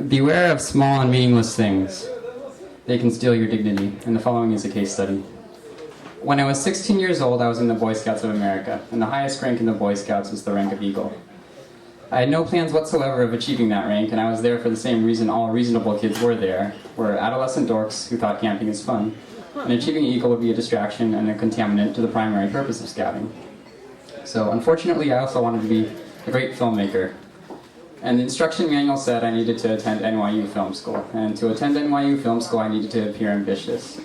Beware of small and meaningless things. They can steal your dignity, and the following is a case study. When I was 16 years old, I was in the Boy Scouts of America, and the highest rank in the Boy Scouts was the rank of Eagle. I had no plans whatsoever of achieving that rank, and I was there for the same reason all reasonable kids were there, were adolescent dorks who thought camping is fun, and achieving Eagle would be a distraction and a contaminant to the primary purpose of scouting. So unfortunately, I also wanted to be a great filmmaker. And the instruction manual said I needed to attend NYU Film School. And to attend NYU Film School, I needed to appear ambitious.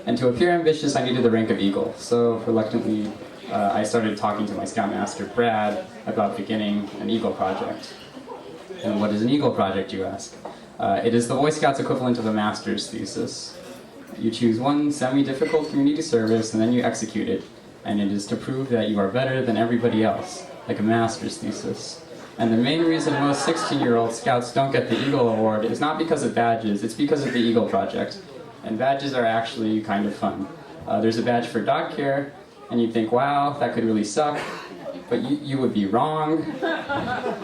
And to appear ambitious, I needed the rank of Eagle. So reluctantly, I started talking to my Scoutmaster, Brad, about beginning an Eagle project. And what is an Eagle project, you ask? It is the Boy Scouts equivalent of a master's thesis. You choose one semi-difficult community service, and then you execute it. And it is to prove that you are better than everybody else, like a master's thesis. And the main reason most 16-year-old scouts don't get the Eagle Award is not because of badges, it's because of the Eagle Project. And badges are actually kind of fun. There's a badge for dog care, and you think, wow, that could really suck, but you would be wrong.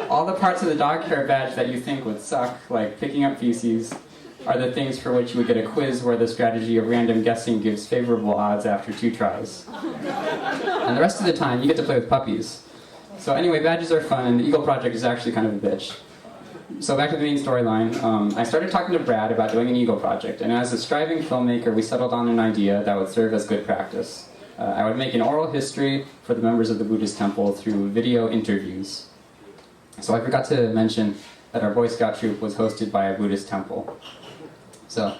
All the parts of the dog care badge that you think would suck, like picking up feces, are the things for which you would get a quiz where the strategy of random guessing gives favorable odds after 2 tries. And the rest of the time, you get to play with puppies. So anyway, badges are fun, and the Eagle Project is actually kind of a bitch. So back to the main storyline. I started talking to Brad about doing an Eagle Project, and as a striving filmmaker, we settled on an idea that would serve as good practice. I would make an oral history for the members of the Buddhist temple through video interviews. So I forgot to mention that our Boy Scout troop was hosted by a Buddhist temple. So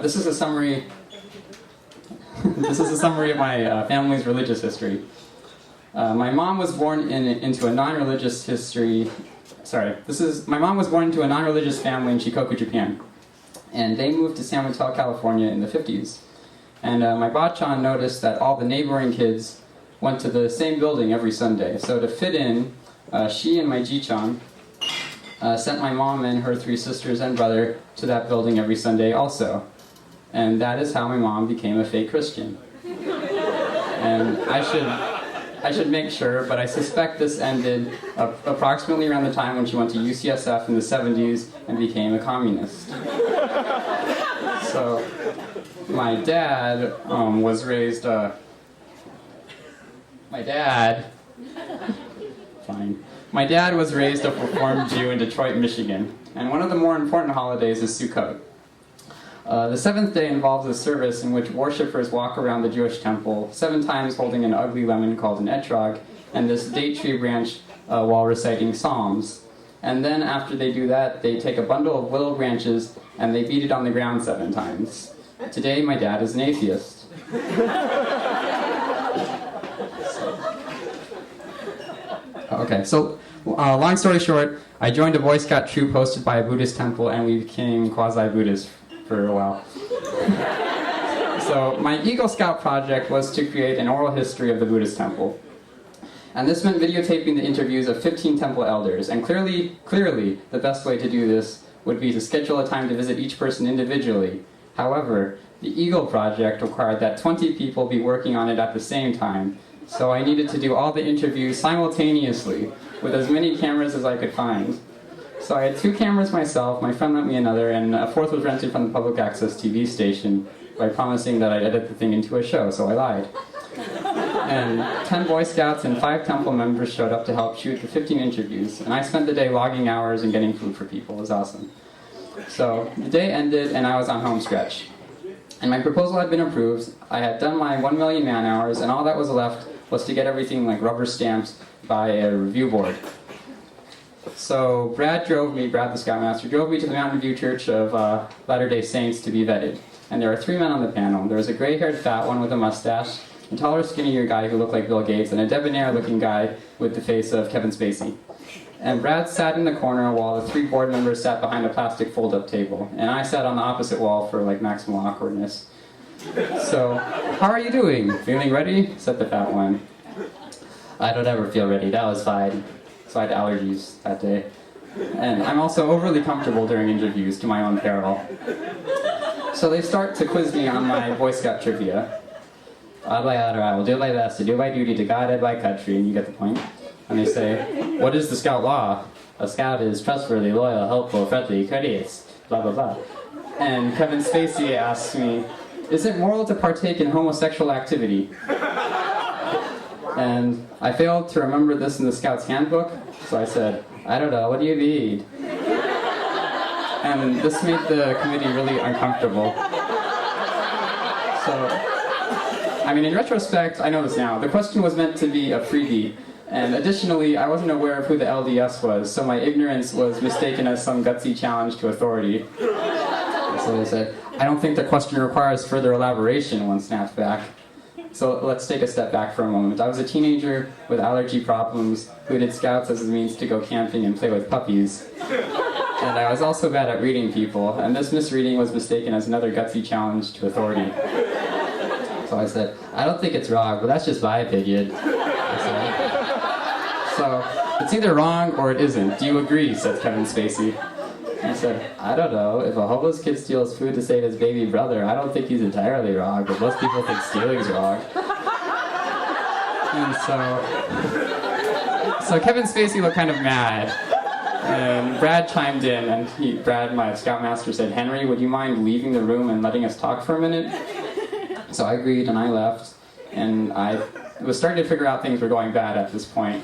this is a summary. This is a summary of my family's religious history. My mom was born into a non-religious history. My mom was born into a non-religious family in Shikoku, Japan, and they moved to San Mateo, California, in the 50s. And my bachan noticed that all the neighboring kids went to the same building every Sunday. So to fit in, she and my ji-chan sent my mom and her 3 sisters and brother to that building every Sunday also. And that is how my mom became a fake Christian. And I should make sure, but I suspect this ended approximately around the time when she went to UCSF in the 70s and became a communist. So my dad was raised My dad was raised a Reformed Jew in Detroit, Michigan, and one of the more important holidays is Sukkot. The 7th day involves a service in which worshippers walk around the Jewish temple 7 times holding an ugly lemon called an etrog and this date tree branch while reciting psalms. And then after they do that, they take a bundle of willow branches and they beat it on the ground 7 times. Today, my dad is an atheist. Okay, so long story short, I joined a Boy Scout troop hosted by a Buddhist temple, and we became quasi-Buddhist for a while. So my Eagle Scout project was to create an oral history of the Buddhist temple. And this meant videotaping the interviews of 15 temple elders, and clearly, the best way to do this would be to schedule a time to visit each person individually. However, the Eagle project required that 20 people be working on it at the same time, so I needed to do all the interviews simultaneously, with as many cameras as I could find. So I had 2 cameras myself, my friend lent me another, and a 4th was rented from the public access TV station by promising that I'd edit the thing into a show, so I lied. And 10 Boy Scouts and 5 temple members showed up to help shoot the 15 interviews, and I spent the day logging hours and getting food for people. It was awesome. So the day ended, and I was on home stretch. And my proposal had been approved. I had done my 1 million man hours, and all that was left was to get everything like rubber stamped by a review board. So Brad the Scoutmaster, drove me to the Mountain View Church of Latter-day Saints to be vetted. And there were 3 men on the panel. There was a gray-haired fat one with a mustache, a taller, skinnier guy who looked like Bill Gates, and a debonair-looking guy with the face of Kevin Spacey. And Brad sat in the corner while the 3 board members sat behind a plastic fold-up table. And I sat on the opposite wall for like maximum awkwardness. So, how are you doing? Feeling ready? Said the fat one. I don't ever feel ready. That was fine. So I had allergies that day. And I'm also overly comfortable during interviews, to my own peril. So they start to quiz me on my Boy Scout trivia. I will do my best to do my duty to God and my country, and you get the point. And they say, what is the Scout law? A Scout is trustworthy, loyal, helpful, friendly, courteous. blah, blah, blah. And Kevin Spacey asked me, is it moral to partake in homosexual activity? And I failed to remember this in the Scouts handbook, so I said, I don't know, what do you need? And this made the committee really uncomfortable. So, I mean, in retrospect, I know this now. The question was meant to be a freebie. And additionally, I wasn't aware of who the LDS was, so my ignorance was mistaken as some gutsy challenge to authority. So I said, I don't think the question requires further elaboration, one snapped back. So let's take a step back for a moment. I was a teenager with allergy problems who did Scouts as a means to go camping and play with puppies. And I was also bad at reading people, and this misreading was mistaken as another gutsy challenge to authority. So I said, I don't think it's wrong, but that's just my opinion. I said, so, it's either wrong or it isn't. Do you agree? Said Kevin Spacey. I said, I don't know. If a homeless kid steals food to save his baby brother, I don't think he's entirely wrong, but most people think stealing's wrong. And so Kevin Spacey looked kind of mad. And Brad chimed in, and Brad, my Scoutmaster, said, Henry, would you mind leaving the room and letting us talk for a minute? So I agreed, and I left. And I was starting to figure out things were going bad at this point.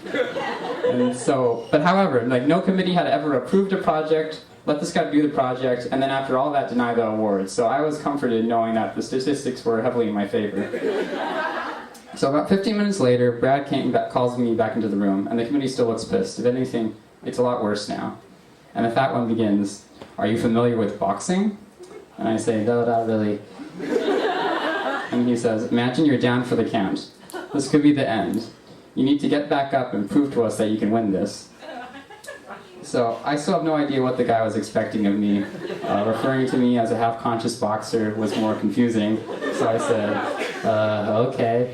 And so, but however, like no committee had ever approved a project, let the Scout do the project, and then after all that, deny the award. So I was comforted knowing that the statistics were heavily in my favor. So about 15 minutes later, Brad calls me back into the room, and the committee still looks pissed. If anything, it's a lot worse now. And the fat one begins, are you familiar with boxing? And I say, no, not really. And he says, imagine you're down for the count. This could be the end. You need to get back up and prove to us that you can win this. So I still have no idea what the guy was expecting of me. Referring to me as a half-conscious boxer was more confusing. So I said, okay.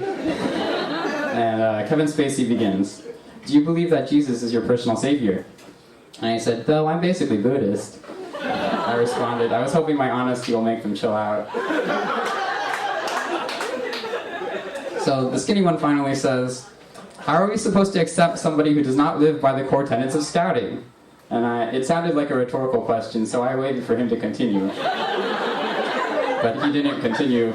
And Kevin Spacey begins. Do you believe that Jesus is your personal savior? And I said, no, I'm basically Buddhist. I responded, I was hoping my honesty will make them chill out. So the skinny one finally says, how are we supposed to accept somebody who does not live by the core tenets of Scouting? And it sounded like a rhetorical question, so I waited for him to continue. But he didn't continue.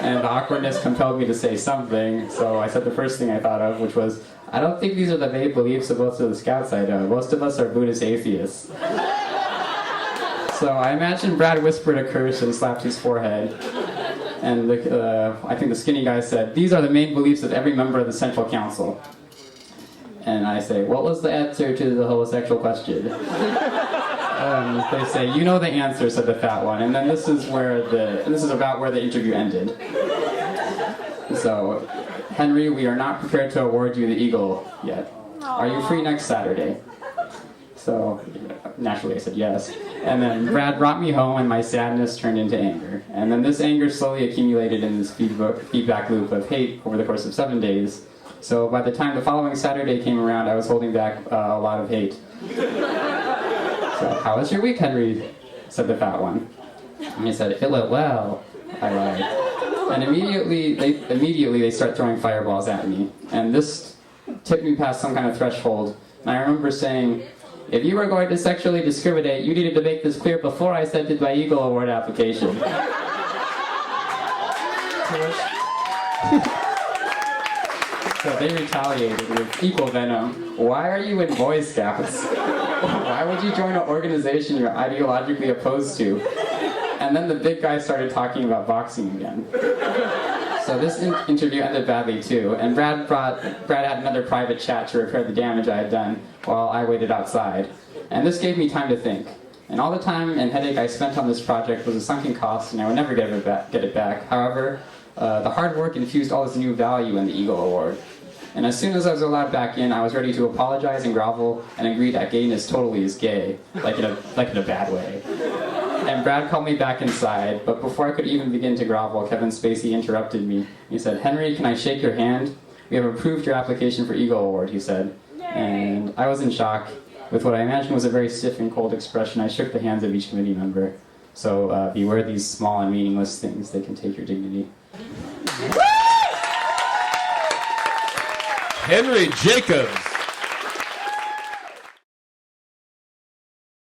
And the awkwardness compelled me to say something, so I said the first thing I thought of, which was, I don't think these are the main beliefs of most of the Scouts I know. Most of us are Buddhist atheists. So I imagine Brad whispered a curse and slapped his forehead. And I think the skinny guy said, these are the main beliefs of every member of the Central Council. And I say, what was the answer to the homosexual question? They say, you know the answer, said the fat one. And then this is about where the interview ended. So, Henry, we are not prepared to award you the Eagle yet. Are you free next Saturday? So, naturally I said yes. And then Brad brought me home and my sadness turned into anger. And then this anger slowly accumulated in this feedback loop of hate over the course of 7 days. So by the time the following Saturday came around, I was holding back a lot of hate. So, how was your week, Henry? Said the fat one. And he said, it went well. I lied. And immediately they start throwing fireballs at me. And this tipped me past some kind of threshold. And I remember saying, if you were going to sexually discriminate, you needed to make this clear before I sent in my Eagle Award application. So they retaliated with equal venom. Why are you in Boy Scouts? Why would you join an organization you're ideologically opposed to? And then the big guy started talking about boxing again. So this interview ended badly too, and Brad had another private chat to repair the damage I had done while I waited outside. And this gave me time to think. And all the time and headache I spent on this project was a sunken cost, and I would never get it back. However, the hard work infused all this new value in the Eagle Award. And as soon as I was allowed back in, I was ready to apologize and grovel and agree that gayness totally is gay, like in a bad way. And Brad called me back inside, but before I could even begin to grovel, Kevin Spacey interrupted me. He said, Henry, can I shake your hand? We have approved your application for Eagle Award, he said. And I was in shock. With what I imagined was a very stiff and cold expression, I shook the hands of each committee member. So beware these small and meaningless things, they can take your dignity. Henry Jacobs.